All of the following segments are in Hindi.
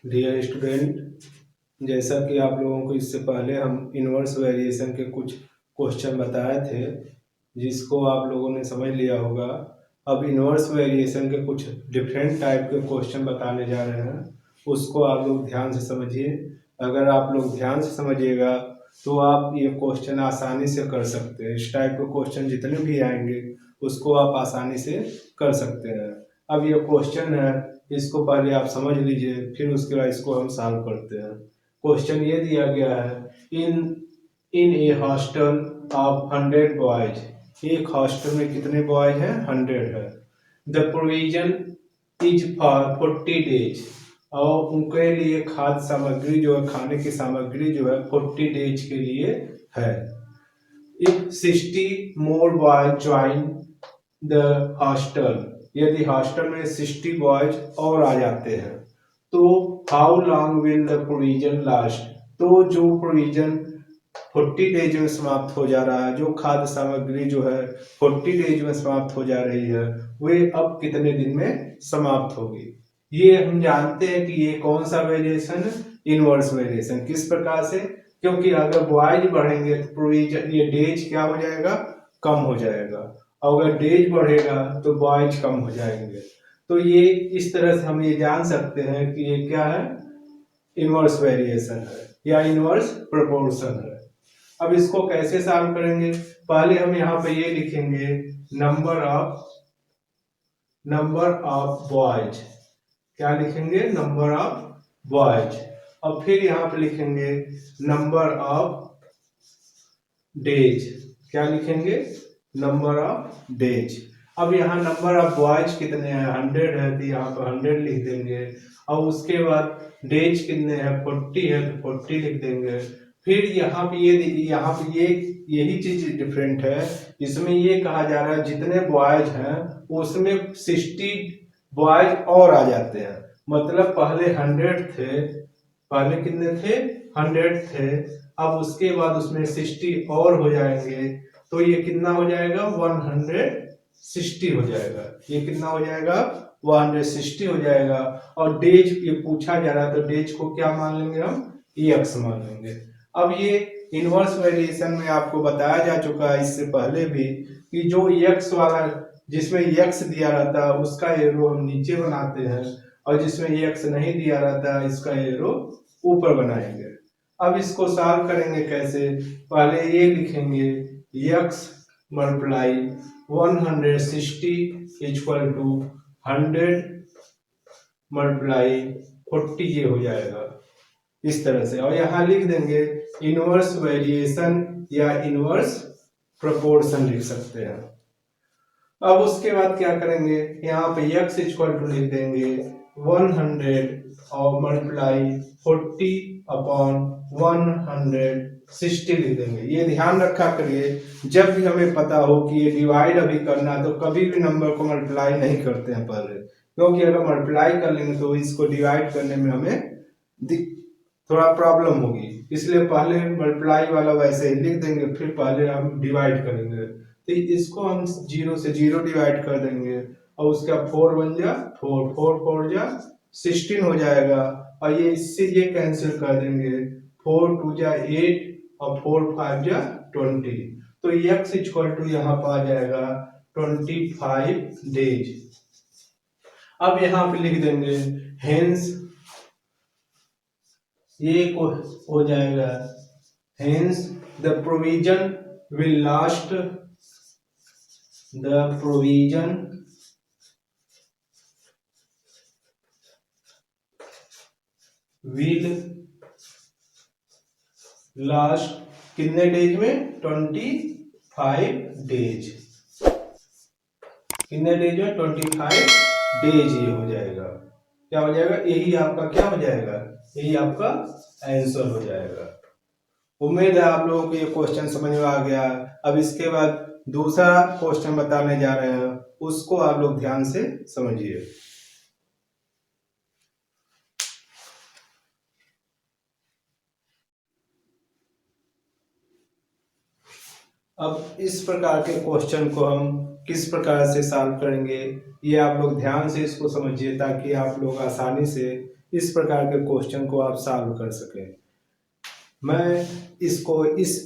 डियर स्टूडेंट, जैसा कि आप लोगों को इससे पहले हम इनवर्स वेरिएशन के कुछ क्वेश्चन बताए थे, जिसको आप लोगों ने समझ लिया होगा। अब इनवर्स वेरिएशन के कुछ डिफरेंट टाइप के क्वेश्चन बताने जा रहे हैं, उसको आप लोग ध्यान से समझिए। अगर आप लोग ध्यान से समझिएगा तो आप ये क्वेश्चन आसानी से कर सकते हैं। इस टाइप के क्वेश्चन जितने भी आएंगे उसको आप आसानी से कर सकते हैं। अब ये क्वेश्चन है, इसको पहले आप समझ लीजिए, फिर उसके बाद इसको हम सॉल्व करते हैं। क्वेश्चन ये दिया गया है, इन इन ए हॉस्टल ऑफ 100 बॉयज, एक हॉस्टल में कितने बॉयज हैं? 100 है। The provision is for 40 days, और उनके लिए खाद्य सामग्री जो है, खाने की सामग्री जो है 40 डेज के लिए है। If 60 more boys join the hostel, यदि हॉस्टल में 60 बॉयज और आ जाते हैं तो how long will the provision last, तो जो प्रोविजन 40 डेज में समाप्त हो जा रहा है, जो खाद्य सामग्री जो है 40 डेज में समाप्त हो जा रही है, वे अब कितने दिन में समाप्त होगी। ये हम जानते हैं कि ये कौन सा वेरिएशन है? Inverse variation. किस प्रकार से? क्योंकि अगर बॉयज बढ़ेंगे तो प्रोविजन, ये डेज क्या हो जाएगा? कम हो जाएगा। और अगर डेज बढ़ेगा तो बॉयज कम हो जाएंगे। तो ये इस तरह से हम ये जान सकते हैं कि ये क्या है? इनवर्स वेरिएशन है या इनवर्स प्रोपोर्शन है। अब इसको कैसे सॉल्व करेंगे? पहले हम यहाँ पे ये लिखेंगे, नंबर ऑफ बॉयज। क्या लिखेंगे? Number of boys. और फिर यहाँ पे लिखेंगे नंबर ऑफ डेज। क्या लिखेंगे? Number of days. अब यहाँ नंबर ऑफ बॉयज कितने हैं? 100 है, तो यहाँ पर 100 लिख देंगे। और उसके बाद डेज कितने हैं? 40 है, तो 40 लिख देंगे। फिर यहाँ पे ये यही चीज डिफरेंट है। इसमें ये कहा जा रहा है जितने बॉयज हैं उसमें 60 बॉयज और आ जाते हैं। मतलब पहले 100 थे, पहले कितने थे? 100 थे। अब उसके बाद उसमें 60 और हो जाएंगे, तो ये कितना हो जाएगा? 160 हो जाएगा। ये कितना हो जाएगा? 160 हो जाएगा। और डेज ये पूछा जा रहा है, तो डेज को क्या मान लेंगे हम? एक्स मान लेंगे। अब ये इनवर्स वेरिएशन में आपको बताया जा चुका है इससे पहले भी कि जो एक्स वाला, जिसमें एक्स दिया रहता है उसका एरो हम नीचे बनाते हैं, और जिसमें एक्स नहीं दिया रहता है इसका एरो ऊपर बनाएंगे। अब इसको सॉल्व करेंगे कैसे? पहले ये लिखेंगे, x multiply 160 equal to 100 multiply 40, ये हो जाएगा इस तरह से। और यहाँ लिख देंगे इनवर्स वेरिएशन या इनवर्स प्रोपोर्शन लिख सकते हैं। अब उसके बाद क्या करेंगे? यहाँ पे x इक्वल टू लिख देंगे 100 और मल्टीप्लाई 40 अपॉन 160 लिख देंगे। ये ध्यान रखा करिए, जब भी हमें पता हो कि ये डिवाइड अभी करना, तो कभी भी नंबर को मल्टीप्लाई नहीं करते हैं पहले, क्योंकि अगर मल्टीप्लाई कर लेंगे तो इसको डिवाइड करने में हमें थोड़ा प्रॉब्लम होगी। इसलिए पहले मल्टीप्लाई वाला वैसे ही लिख देंगे, फिर पहले हम डिवाइड करेंगे। तो इसको हम 0 से 0 डिवाइड कर देंगे, और उसका 4 बन जा 4, 4 4 जा 16 हो जाएगा। और ये इससे ये कैंसिल कर देंगे, 4 2 जा 8 और 4 5 जा 20। तो x इक्वल टू यहाँ पर आ जाएगा 25 डेज। अब यहाँ पे लिख देंगे हेंस, ये को हो जाएगा hence the provision will last, the provision will last कितने डेज में? 25 डेज। कितने डेज में? 25 डेज। ये हो जाएगा, क्या हो जाएगा? यही आपका क्या हो जाएगा? यही आपका आंसर हो जाएगा। उम्मीद है आप लोगों को ये क्वेश्चन समझ में आ गया। अब इसके बाद दूसरा क्वेश्चन बताने जा रहे हैं, उसको आप लोग ध्यान से समझिए। अब इस प्रकार के क्वेश्चन को हम किस प्रकार से सॉल्व करेंगे, ये आप लोग ध्यान से इसको समझिए ताकि आप लोग आसानी से इस प्रकार के क्वेश्चन को आप सॉल्व कर सकें। मैं इसको इस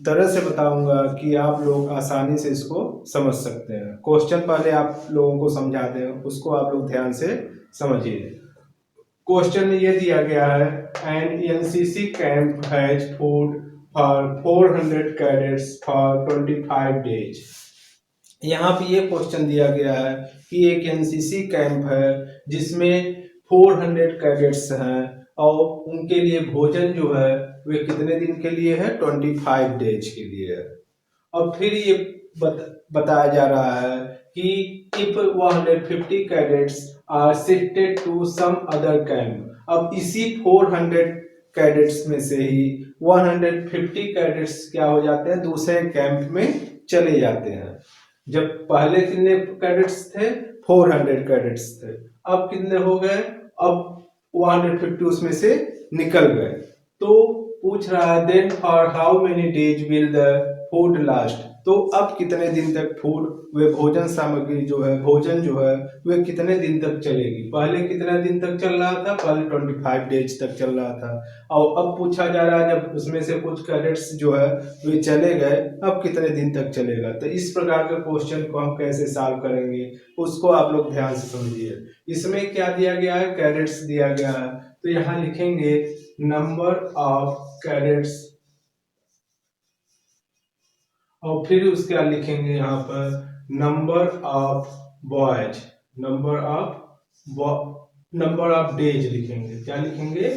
तरह से बताऊंगा कि आप लोग आसानी से इसको समझ सकते हैं। क्वेश्चन पहले आप लोगों को समझा दें, उसको आप लोग ध्यान से समझिए। क्वेश्चन में ये दिया गया है, an NCC camp has food for 400 cadets for 25 days. यहाँ पे ये क्वेश्चन दिया गया है कि एक एनसीसी कैंप है जिसमें 400 कैडेट्स हैं और उनके लिए भोजन जो है वे कितने दिन के लिए है, 25 डेज के लिए है। और फिर ये बताया जा रहा है कि if 150 cadets are shifted to some other camp, अब इसी 400 कैडेट्स में से ही 150 कैडेट्स क्या हो जाते हैं, दूसरे कैंप में चले जाते हैं। जब पहले कितने कैडेट्स थे, 400 कैडेट्स थे, अब कितने हो गए, अब 150 उसमें से निकल गए। तो पूछ रहा है then for how many days will the food last, तो अब कितने दिन तक फूड वे भोजन सामग्री जो है, भोजन जो है वे कितने दिन तक चलेगी। पहले कितने दिन तक चल रहा था, पहले 25 डेज तक चल रहा था। और अब पूछा जा रहा है जब उसमें से कुछ कैडेट्स जो है वे चले गए, अब कितने दिन तक चलेगा। तो इस प्रकार के क्वेश्चन को हम कैसे सॉल्व करेंगे उसको आप लोग ध्यान से समझिए। इसमें क्या दिया गया है, कैडेट्स दिया गया है, तो यहाँ लिखेंगे नंबर ऑफ कैडेट्स और फिर उसके बाद लिखेंगे यहाँ पर number of boys, number of days लिखेंगे। क्या लिखेंगे,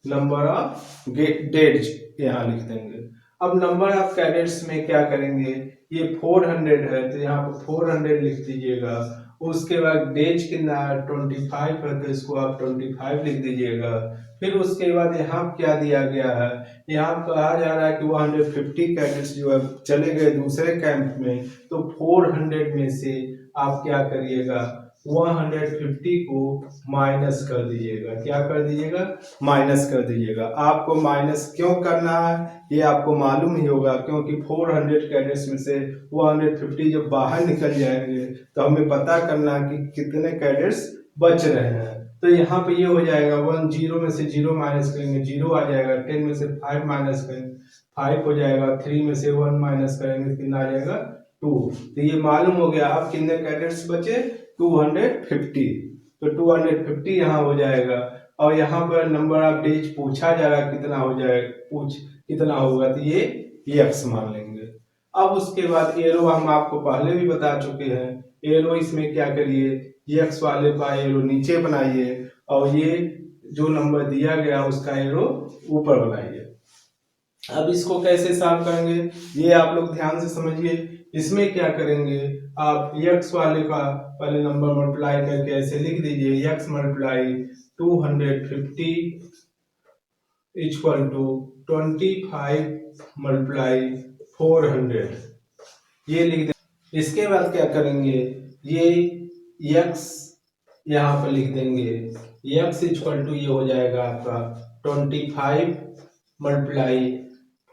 नंबर ऑफ डेज यहाँ लिख देंगे। अब नंबर ऑफ कैडेट्स में क्या करेंगे, ये 400 है तो यहाँ पर 400 लिख दीजिएगा। उसके बाद डेज कितना है, 25 है तो इसको आप 25 लिख दीजिएगा। फिर उसके बाद यहाँ क्या दिया गया है, यहाँ कहा जा रहा है कि 150 कैडेट्स जो है चले गए दूसरे कैंप में, तो 400 में से आप क्या करिएगा, 150 को माइनस कर दीजिएगा। क्या कर दीजिएगा, माइनस कर दीजिएगा। आपको माइनस क्यों करना है ये आपको मालूम ही होगा, क्योंकि 400 कैडेट्स में से 150 जब बाहर निकल जाएंगे तो हमें पता करना कि कितने कैडेट्स बच रहे हैं। तो यहाँ पे ये हो जाएगा 10 में से 0 माइनस करेंगे 0 आ जाएगा, 10 में से 5 माइनस करेंगे 5 हो जाएगा, 3 में से 1 माइनस करेंगे कितना आ जाएगा 2। तो ये मालूम हो गया अब कितने कैडेट्स बचे, 250। तो 250 यहाँ हो जाएगा। और यहाँ पर नंबर ऑफ डेज पूछा जा रहा है कितना हो जाएगा, कितना होगा, तो ये x मान लेंगे। अब उसके बाद एरो हम आपको पहले भी बता चुके हैं, एरो इसमें क्या करिए, x वाले का एरो नीचे बनाइए और ये जो नंबर दिया गया उसका एरो ऊपर बनाइए। अब इसको कैसे सॉल्व करेंगे ये आप लोग ध्यान से समझिए। इसमें क्या करेंगे, आप x वाले का पहले नंबर मल्टीप्लाई करके ऐसे लिख दीजिए, x multiply 250 equal to 25 multiply 400, ये लिख दें। इसके बाद क्या करेंगे, ये x यहाँ पर लिख देंगे, x इक्वल टू ये हो जाएगा आपका 25 मल्टीप्लाई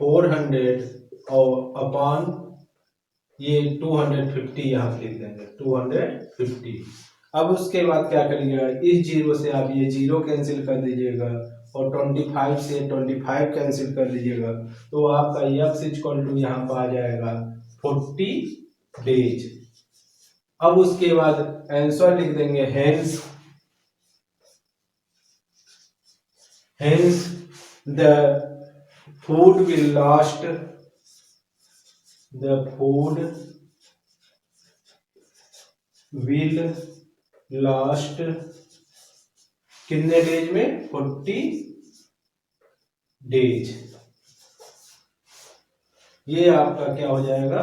400 और अपॉन ये 250 यहाँ पे लिख देंगे 250। अब उसके बाद क्या करिएगा, इस जीरो से आप ये जीरो कैंसिल कर दीजिएगा और 25 से 25 कैंसिल कर दीजिएगा, तो आपका x इक्वल टू यहाँ पर आ जाएगा 40 डेज। अब उसके बाद आंसर लिख देंगे, hence the food will last, the food will last कितने डेज में, 40 डेज। ये आपका क्या हो जाएगा,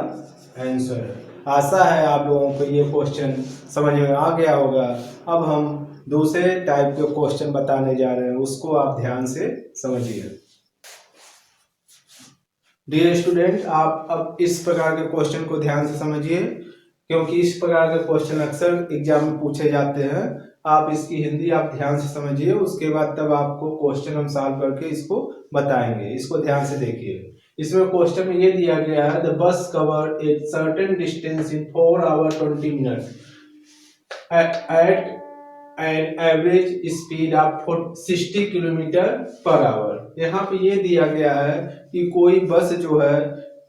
आंसर। आशा है आप लोगों को ये क्वेश्चन समझ में आ गया होगा। अब हम दूसरे टाइप के क्वेश्चन बताने जा रहे हैं, उसको आप ध्यान से समझिए। डियर स्टूडेंट, आप अब इस प्रकार के क्वेश्चन को ध्यान से समझिए, क्योंकि इस प्रकार के क्वेश्चन अक्सर एग्जाम में पूछे जाते हैं। आप इसकी हिंदी आप ध्यान से समझिए, उसके बाद तब आपको क्वेश्चन हम सॉल्व करके इसको बताएंगे। इसको ध्यान से देखिए। इसमें क्वेश्चन में ये दिया गया है, the bus cover a certain distance in 4 hour 20 minute at an average speed of 60 kilometre per hour. यहाँ पे ये दिया गया है कि कोई बस जो है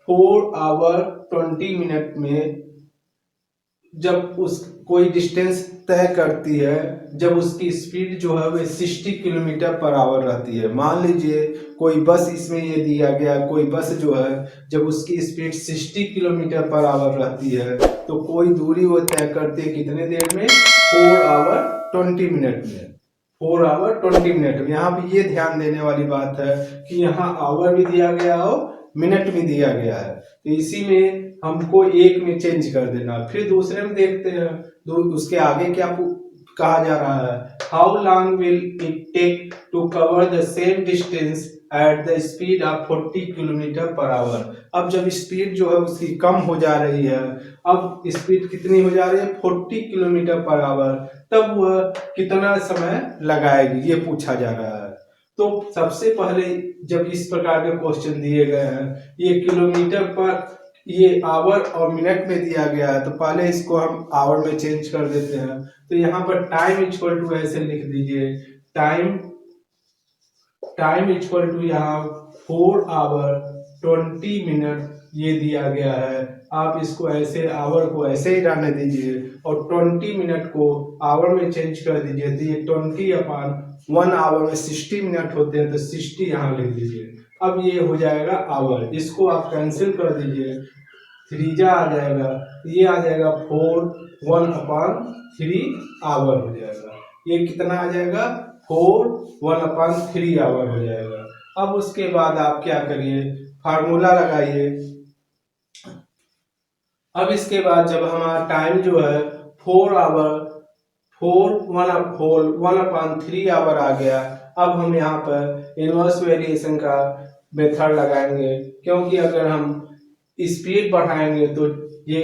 4 आवर 20 मिनट में जब उस कोई डिस्टेंस तय करती है, जब उसकी स्पीड जो है वो 60 किलोमीटर पर आवर रहती है। मान लीजिए कोई बस, इसमें ये दिया गया कोई बस जो है जब उसकी स्पीड 60 किलोमीटर पर आवर रहती है तो कोई दूरी वो तय करती है कितने देर में, 4 आवर 20 मिनट में। 4 आवर 20 मिनट में। यहाँ पे ये ध्यान देने वाली बात है कि यहाँ आवर भी दिया गया हो, मिनट भी दिया गया है, तो इसी में हमको एक में चेंज कर देना। फिर दूसरे में देखते हैं, उसके आगे क्या कहा जा रहा है, how long will it take to cover the same distance at the speed of 40 kilometre per hour. अब जब स्पीड जो है उसकी कम हो जा रही है, अब स्पीड कितनी हो जा रही है, 40 किलोमीटर पर आवर, तब वह कितना समय लगाएगी, ये पूछा जा रहा है। तो सबसे पहले जब इस प्रकार के क्वेश्चन दिए गए हैं, ये किलोमीटर पर, ये आवर और मिनट में दिया गया है, तो पहले इसको हम आवर में चेंज कर देते हैं। तो यहाँ पर टाइम इक्वल टू ऐसे लिख दीजिए, टाइम इक्वल टू यहाँ 4 आवर 20 मिनट ये दिया गया है। आप इसको ऐसे, आवर को ऐसे ही रहने दीजिए और 20 मिनट को आवर में चेंज कर दीजिए। तो ये 20/1 आवर में 60 मिनट होते हैं, तो 60 यहाँ लिख दीजिए। अब ये हो जाएगा आवर, इसको आप कैंसिल कर दीजिए, 3 आ जाएगा, ये आ जाएगा 4, 1/3 आवर हो जाएगा। ये कितना आ जाएगा, 4, 1/3 आवर हो जाएगा। अब उसके बाद आप क्या करिए, फार्मूला लगाइए। अब इसके बाद जब हमारा टाइम जो है 4 आवर 1/3 आवर आ गया, अब हम यहाँ पर इनवर्स वेरिएशन का मेथड लगाएंगे, क्योंकि अगर हम स्पीड बढ़ाएंगे तो ये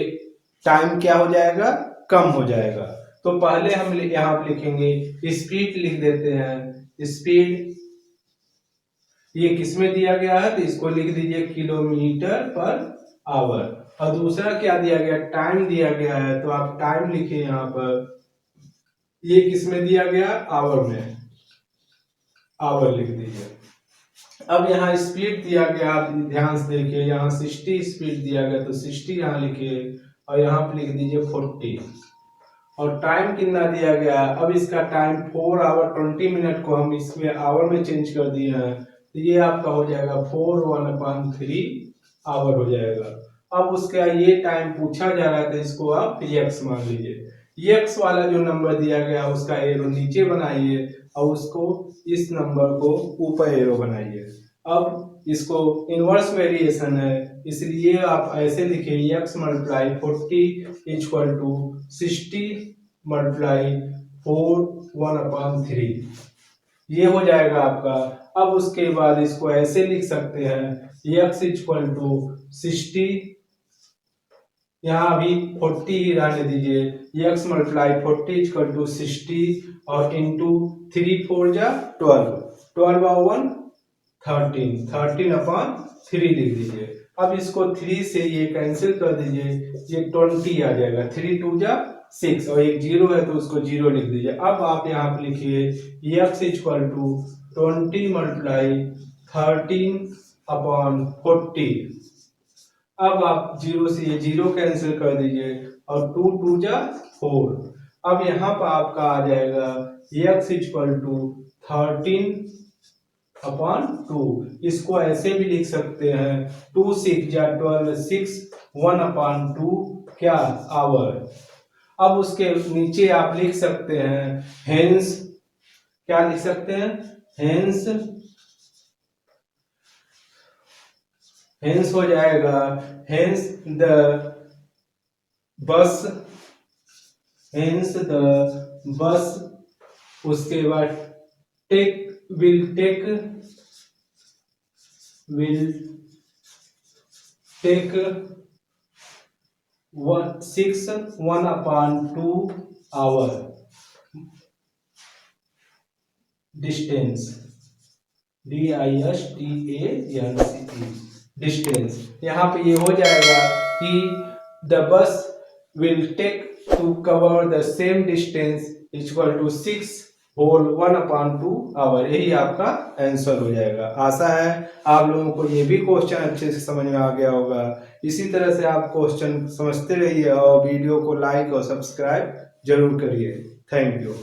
टाइम क्या हो जाएगा, कम हो जाएगा। तो पहले हम यहाँ लिखेंगे, स्पीड लिख देते हैं, स्पीड ये किसमें दिया गया है, तो इसको लिख दीजिए किलोमीटर पर आवर। और दूसरा क्या दिया गया, टाइम दिया गया है, तो आप टाइम लिखिए यहाँ पर, ये किसमें दिया गया, आवर में, आवर लिख दीजिए। अब यहाँ स्पीड दिया गया, आप ध्यान से देखिए, यहाँ 60 स्पीड दिया गया, तो 60 यहाँ लिखिए और यहाँ पे लिख दीजिए 40। और टाइम कितना दिया गया, अब इसका टाइम 4 आवर 20 मिनट को हम इसमें आवर में चेंज कर दिए हैं, तो ये आपका हो जाएगा 4, 1/3 आवर हो जाएगा। अब उसका ये टाइम पूछा जा रहा है, तो इसको आप x मान लीजिए। x वाला जो नंबर दिया गया उसका एरो नीचे बनाइए और उसको, इस नंबर को ऊपर एरो बनाइए। अब इसको इनवर्स वेरिएशन है, इसलिए आप ऐसे लिखिए, x × 40 = 60 × 4, 1/3, ये हो जाएगा आपका। अब उसके बाद इसको ऐसे लिख सकते हैं, x = 60, यहाँ अभी 40 ही रहने दीजिए, x × 40 = 60 और इंटू 3 4 जा 12, 12/1 13, 13/3 लिख दीजिए। अब इसको 3 से ये कैंसिल कर दीजिए, ये 20 आ जाएगा, 3 2 जा 6 और एक 0 है तो उसको 0 लिख दीजिए। अब आप यहाँ पे लिखिए, x = 20 × 13/40। अब आप 0 से ये 0 कैंसिल कर दीजिए और 2 2 जा 4। अब यहाँ पर आपका आ जाएगा x = 13/2। इसको ऐसे भी लिख सकते हैं, 2 6 जा 12, 6 1/2 क्या, आवर। अब उसके नीचे आप लिख सकते हैं हेंस, क्या लिख सकते हैं, हेंस हो जाएगा, हेंस द बस, उसके बाद will take 6 1/2 hour distance, DISTANCE। Distance. यहाँ पे ये हो जाएगा कि the bus will take to cover the same distance equal to 6 whole 1/2 hour. यही आपका आंसर हो जाएगा। आशा है आप लोगों को ये भी क्वेश्चन अच्छे से समझ में आ गया होगा। इसी तरह से आप क्वेश्चन समझते रहिए और वीडियो को लाइक और सब्सक्राइब जरूर करिए। Thank you.